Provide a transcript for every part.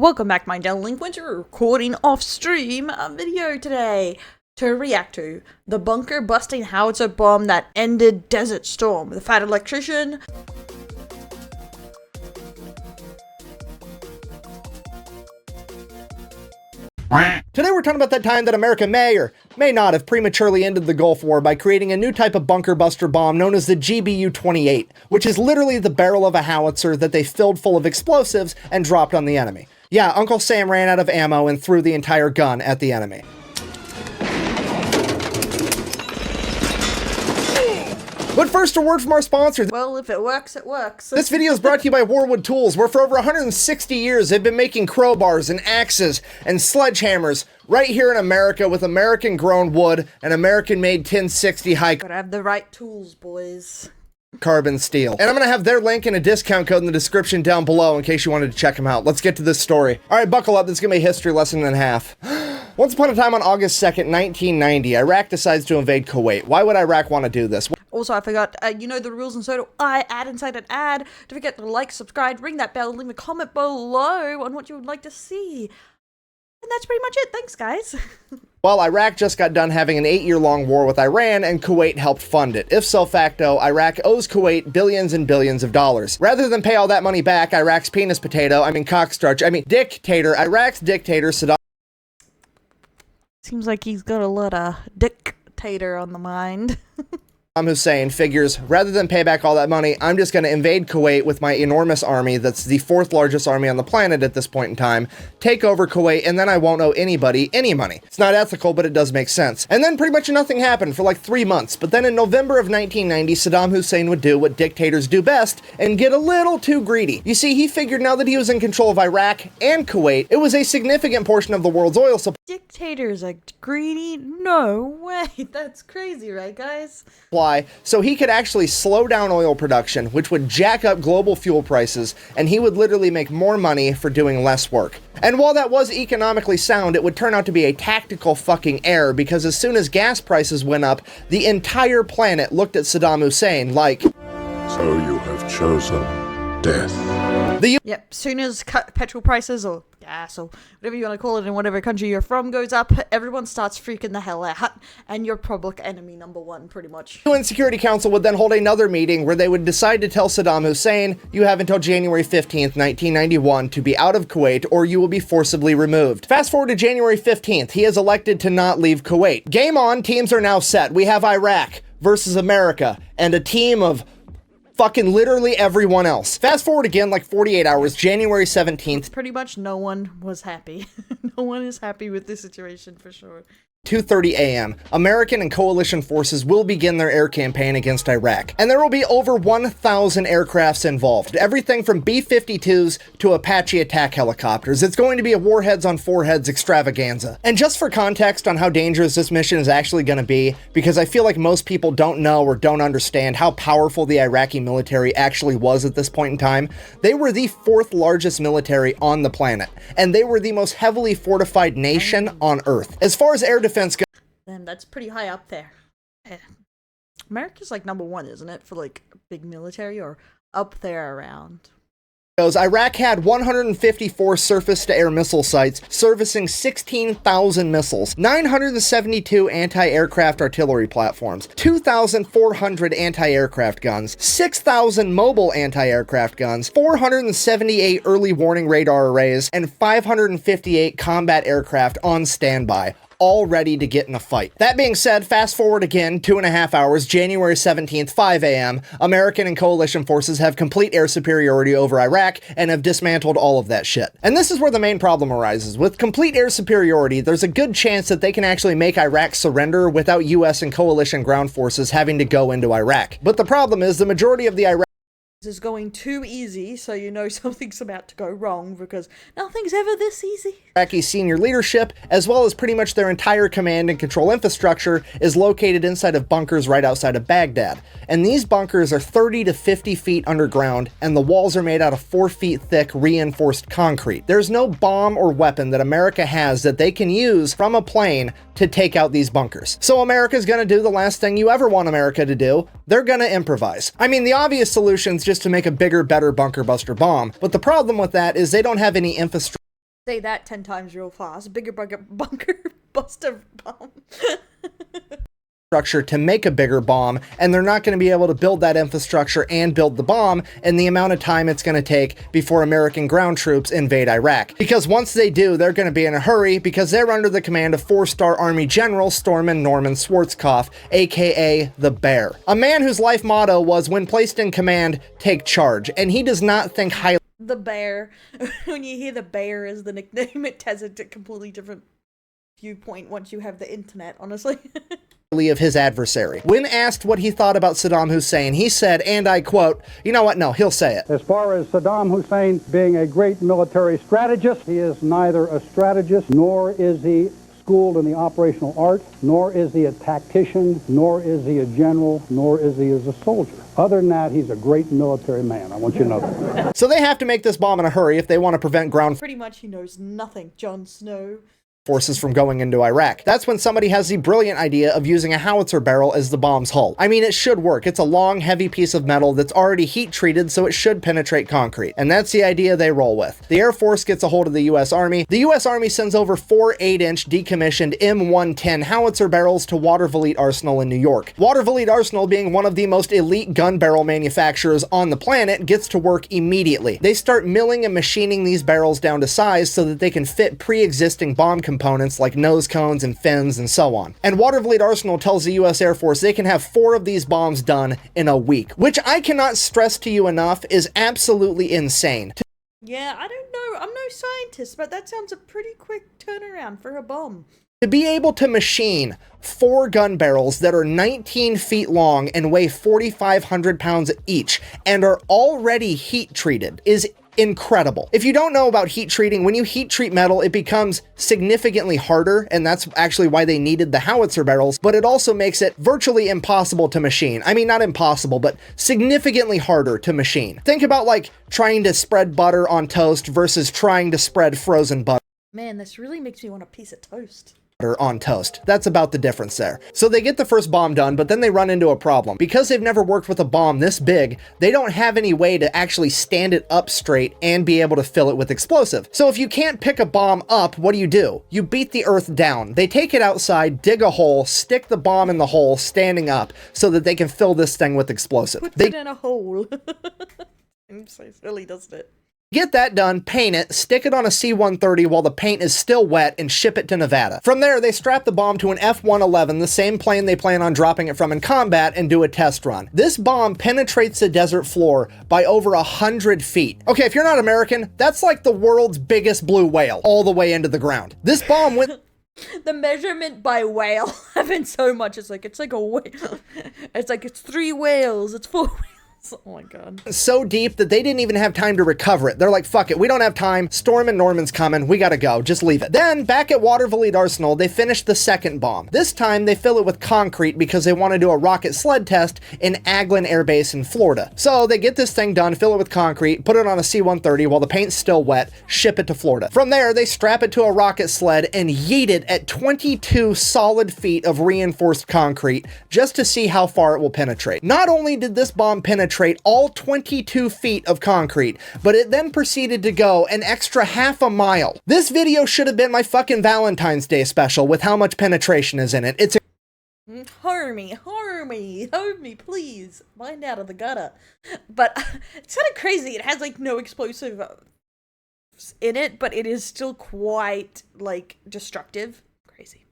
Welcome back, my delinquents. We're recording off-stream a video today to react to the bunker-busting howitzer bomb that ended Desert Storm, the Fat Electrician. Today we're talking about that time that America may or may not have prematurely ended the Gulf War by creating a new type of bunker buster bomb known as the GBU-28, which is literally the barrel of a howitzer that they filled full of explosives and dropped on the enemy. Yeah, Uncle Sam ran out of ammo and threw the entire gun at the enemy. But first, a word from our sponsor. Well, if it works, it works. This video is brought to you by Warwood Tools, where for over 160 years they've been making crowbars and axes and sledgehammers right here in America with American-grown wood and American-made 1060 high Gotta have the right tools, boys. carbon steel. And I'm gonna have their link and a discount code in the description down below in case you wanted to check them out. Let's get to this story. All right, buckle up. This is gonna be a history lesson and a half. Once upon a time on August 2nd, 1990, Iraq decides to invade Kuwait. Why would Iraq want to do this? Also, I forgot, you know the rules, and so do I. Add inside an ad. Don't forget to like, subscribe, ring that bell, leave a comment below on what you would like to see. And that's pretty much it. Thanks, guys. Well, Iraq just got done having an 8-year-long war with Iran, and Kuwait helped fund it. If so facto, Iraq owes Kuwait billions and billions of dollars. Rather than pay all that money back, Iraq's Iraq's dictator, Saddam Seems like he's got a lot of dictator on the mind. Hussein figures, rather than pay back all that money, I'm just going to invade Kuwait with my enormous army that's the 4th largest army on the planet at this point in time, take over Kuwait, and then I won't owe anybody any money. It's not ethical, but it does make sense. And then pretty much nothing happened for like 3 months, but then in November of 1990, Saddam Hussein would do what dictators do best and get a little too greedy. You see, he figured now that he was in control of Iraq and Kuwait, it was a significant portion of the world's oil supply. Dictators are greedy? No way. That's crazy, right, guys? So he could actually slow down oil production, which would jack up global fuel prices, and he would literally make more money for doing less work. And while that was economically sound, it would turn out to be a tactical fucking error, because as soon as gas prices went up, the entire planet looked at Saddam Hussein like, so you have chosen death. Yep, soon as petrol prices or gas or whatever you want to call it in whatever country you're from goes up, everyone starts freaking the hell out, and you're public enemy #1 pretty much. The UN Security Council would then hold another meeting where they would decide to tell Saddam Hussein, you have until January 15th, 1991 to be out of Kuwait or you will be forcibly removed. Fast forward to January 15th, he is elected to not leave Kuwait. Game on, teams are now set. We have Iraq versus America and a team of fucking literally everyone else. Fast forward again like 48 hours, January 17th. Pretty much no one was happy. No one is happy with this situation for sure. 2:30 a.m. American and coalition forces will begin their air campaign against Iraq. And there will be over 1,000 aircrafts involved. Everything from B-52s to Apache attack helicopters. It's going to be a warheads on foreheads extravaganza. And just for context on how dangerous this mission is actually going to be, because I feel like most people don't know or don't understand how powerful the Iraqi military actually was at this point in time, they were the 4th largest military on the planet. And they were the most heavily fortified nation on Earth. As far as air defense goes, then that's pretty high up there. America's like #1, isn't it, for like big military, or up there around? Iraq had 154 surface-to-air missile sites servicing 16,000 missiles, 972 anti-aircraft artillery platforms, 2,400 anti-aircraft guns, 6,000 mobile anti-aircraft guns, 478 early warning radar arrays, and 558 combat aircraft on standby, all ready to get in a fight. That being said, fast forward again 2.5 hours, January 17th, 5 a.m. American and coalition forces have complete air superiority over Iraq and have dismantled all of that shit. And this is where the main problem arises. With complete air superiority, there's a good chance that they can actually make Iraq surrender without US and coalition ground forces having to go into Iraq. But the problem is the majority of the is going too easy, so you know something's about to go wrong, because nothing's ever this easy. Iraqi senior leadership, as well as pretty much their entire command and control infrastructure, is located inside of bunkers right outside of Baghdad. And these bunkers are 30 to 50 feet underground, and the walls are made out of 4 feet thick reinforced concrete. There's no bomb or weapon that America has that they can use from a plane to take out these bunkers. So America's gonna do the last thing you ever want America to do. They're gonna improvise. I mean, the obvious solution's just to make a bigger, better bunker buster bomb, but the problem with that is they don't have any infrastructure Say that 10 times real fast. Bigger bunker buster bomb. Structure to make a bigger bomb, and they're not going to be able to build that infrastructure and build the bomb in the amount of time it's going to take before American ground troops invade Iraq. Because once they do, they're going to be in a hurry because they're under the command of 4-star Army General Stormin Norman Schwarzkopf, aka the Bear. A man whose life motto was, when placed in command, take charge, and he does not think highly The Bear. When you hear the Bear as the nickname, it has a completely different viewpoint once you have the internet, honestly. of his adversary. When asked what he thought about Saddam Hussein, he said, and I quote, you know what, no, he'll say it. As far as Saddam Hussein being a great military strategist, he is neither a strategist, nor is he schooled in the operational art, nor is he a tactician, nor is he a general, nor is he as a soldier. Other than that, he's a great military man. I want you to know that. So they have to make this bomb in a hurry if they want to prevent ground Pretty much he knows nothing, Jon Snow. forces from going into Iraq. That's when somebody has the brilliant idea of using a howitzer barrel as the bomb's hull. I mean, it should work. It's a long, heavy piece of metal that's already heat treated, so it should penetrate concrete. And that's the idea they roll with. The Air Force gets a hold of the US Army. The US Army sends over 4 8-inch decommissioned M110 howitzer barrels to Watervliet Arsenal in New York. Watervliet Arsenal, being one of the most elite gun barrel manufacturers on the planet, gets to work immediately. They start milling and machining these barrels down to size so that they can fit pre-existing bomb components like nose cones and fins and so on. And Watervliet Arsenal tells the US Air Force they can have 4 of these bombs done in a week, which I cannot stress to you enough is absolutely insane. Yeah, I don't know. I'm no scientist, but that sounds a pretty quick turnaround for a bomb. To be able to machine 4 gun barrels that are 19 feet long and weigh 4,500 pounds each and are already heat treated is incredible. If you don't know about heat treating, when you heat treat metal, it becomes significantly harder, and that's actually why they needed the howitzer barrels, but it also makes it virtually impossible to machine. I mean, not impossible, but significantly harder to machine. Think about like trying to spread butter on toast versus trying to spread frozen butter Man, this really makes me want a piece of toast. on toast. That's about the difference there. So they get the first bomb done, but then they run into a problem. Because they've never worked with a bomb this big, they don't have any way to actually stand it up straight and be able to fill it with explosive. So if you can't pick a bomb up, what do? You beat the earth down. They take it outside, dig a hole, stick the bomb in the hole, standing up, so that they can fill this thing with explosive. Put They it in a hole. Seems so silly, doesn't it? get that done, paint it, stick it on a C-130 while the paint is still wet, and ship it to Nevada. From there, they strap the bomb to an F-111, the same plane they plan on dropping it from in combat, and do a test run. This bomb penetrates the desert floor by over 100 feet. Okay, if you're not American, that's like the world's biggest blue whale, all the way into the ground. This bomb went... The measurement by whale happens so much. It's like a whale. It's like it's 3 whales. It's 4 whales. Oh my god. So deep that they didn't even have time to recover it. They're like, fuck it, we don't have time. Stormin Norman's coming. We gotta go. Just leave it. Then, back at Watervliet Arsenal, they finish the second bomb. This time, they fill it with concrete because they want to do a rocket sled test in Aglin Air Base in Florida. So, they get this thing done, fill it with concrete, put it on a C-130 while the paint's still wet, ship it to Florida. From there, they strap it to a rocket sled and yeet it at 22 solid feet of reinforced concrete just to see how far it will penetrate. Not only did this bomb penetrate all 22 feet of concrete, but it then proceeded to go an extra half a mile. This video should have been my fucking Valentine's Day special with how much penetration is in it. It's Harm me, please. Find out of the gutter. But it's kind of crazy. It has like no explosive in it, but it is still quite like destructive. Crazy.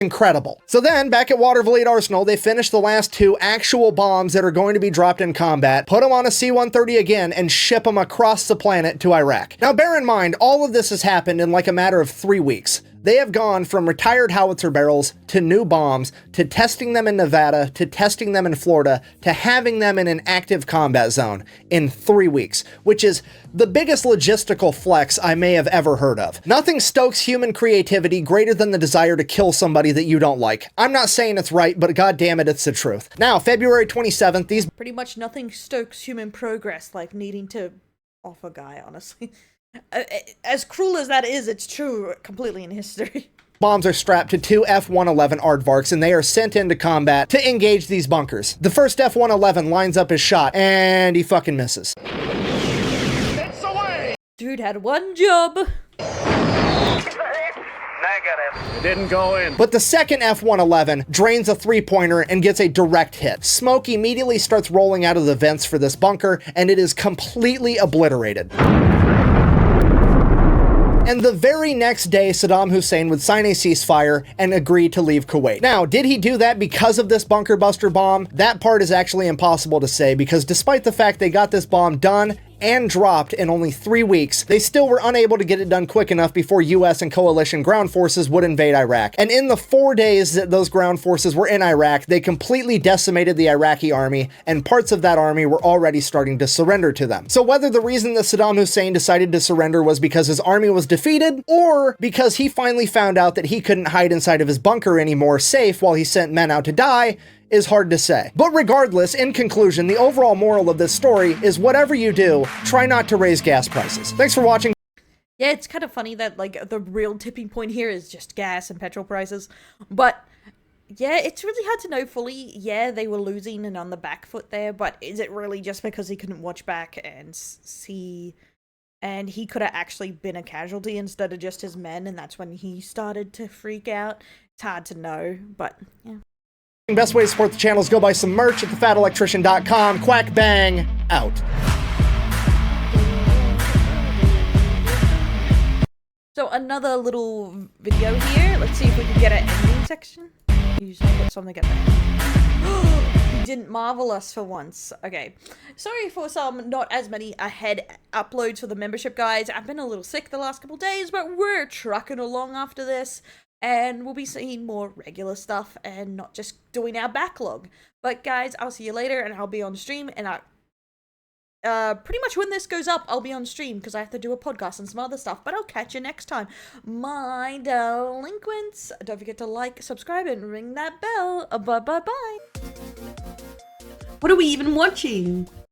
incredible. So then, back at Watervliet Arsenal, they finish the last 2 actual bombs that are going to be dropped in combat, put them on a C-130 again, and ship them across the planet to Iraq. Now, bear in mind, all of this has happened in like a matter of 3 weeks. They have gone from retired howitzer barrels to new bombs, to testing them in Nevada, to testing them in Florida, to having them in an active combat zone in 3 weeks, which is the biggest logistical flex I may have ever heard of. Nothing stokes human creativity greater than the desire to kill somebody that you don't like. I'm not saying it's right, but goddammit, it's the truth. Now, February 27th, these Pretty much nothing stokes human progress like needing to off a guy, honestly. As cruel as that is, it's true completely in history. bombs are strapped to 2 F-111 aardvarks, and they are sent into combat to engage these bunkers. The first F-111 lines up his shot, and he fucking misses. Dude had one job. It didn't go in. But the second F-111 drains a three-pointer and gets a direct hit. Smoke immediately starts rolling out of the vents for this bunker, and it is completely obliterated. And the very next day, Saddam Hussein would sign a ceasefire and agree to leave Kuwait. Now, did he do that because of this bunker buster bomb? That part is actually impossible to say, because despite the fact they got this bomb done and dropped in only 3 weeks, they still were unable to get it done quick enough before US and coalition ground forces would invade Iraq. And in the 4 days that those ground forces were in Iraq, they completely decimated the Iraqi army, and parts of that army were already starting to surrender to them. So whether the reason that Saddam Hussein decided to surrender was because his army was defeated, or because he finally found out that he couldn't hide inside of his bunker anymore safe while he sent men out to die, is hard to say. But regardless, in conclusion, the overall moral of this story is whatever you do, try not to raise gas prices. Thanks for watching. Yeah, it's kind of funny that, like, the real tipping point here is just gas and petrol prices. But, yeah, it's really hard to know fully. Yeah, they were losing and on the back foot there, but is it really just because he couldn't watch back and see... And he could have actually been a casualty instead of just his men, and that's when he started to freak out? It's hard to know, but, yeah. Best way to support the channel is go buy some merch at thefatelectrician.com. Quack bang, out. So another little video here. Let's see if we can get an ending section. Usually put something at the You didn't marvel us for once. Okay. Sorry for some not as many ahead uploads for the membership, guys. I've been a little sick the last couple days, but we're trucking along after this. And we'll be seeing more regular stuff and not just doing our backlog. But guys, I'll see you later, and I'll be on stream, and pretty much when this goes up, I'll be on stream because I have to do a podcast and some other stuff. But I'll catch you next time. My delinquents, don't forget to like, subscribe, and ring that bell. Bye. What are we even watching?